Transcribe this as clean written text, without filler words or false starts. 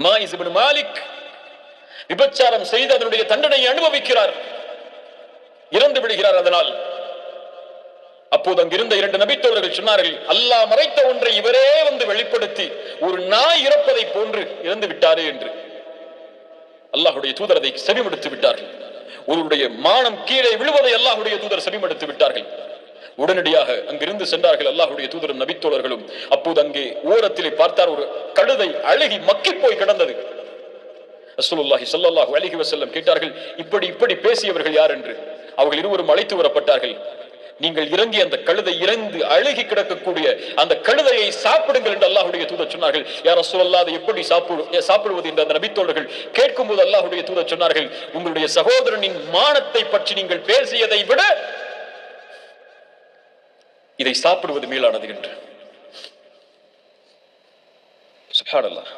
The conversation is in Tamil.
மாயிஸ் இப்னு மாலிக் விபச்சாரம் செய்து அதனுடைய தண்டனையை அனுபவிக்கிறார், இறந்து விடுகிறார். அதனால் அப்போது அங்கிருந்த 2 நபித்தோழர்கள் சொன்னார்கள், அல்லாஹ் மறைத்த ஒன்றை இவரே வந்து வெளிப்படுத்தி ஒரு நாய் இறப்பதை போன்று இறந்து விட்டாரே என்று. அல்லாஹ்வுடைய தூதர் அதை செவிமடுத்து விட்டார்கள். ஒருவருடைய மானம் கீழே விழுவதை அல்லாஹ்வுடைய தூதர் செவிமடுத்து விட்டார்கள். உடனடியாக அங்கிருந்து சென்றார்கள் அல்லாஹ்வுடைய தூதரும் நபித்தோழர்களும். அப்போது அங்கே ஓரத்திலே பார்த்தார், ஒரு கழுதை அழுகி மக்கி போய் கிடந்தது. ரசூலுல்லாஹி ஸல்லல்லாஹு அலைஹி வஸல்லம் கேட்டார்கள், இப்படி பேசியவர்கள் யார் என்று. அவர்கள் இருவரும் அழைத்து வரப்பட்டார்கள். நீங்கள் இறங்கி அந்த கழுதை இறந்து அழுகி கிடக்கக்கூடிய அந்த கழுதையை சாப்பிடுங்கள் என்று அல்லாஹ்வுடைய தூதர் சொன்னார்கள். யா ரசூலல்லாஹ், அதை எப்படி சாப்பிடுவது என்று அந்த நபித்தோழர்கள் கேட்கும்போது அல்லாஹ்வுடைய தூதர் சொன்னார்கள், உங்களுடைய சகோதரனின் மானத்தை பற்றி நீங்கள் பேசியதை விட இதை சாப்பிடுவது மேலானது என்று. சுப்ஹானல்லாஹ்.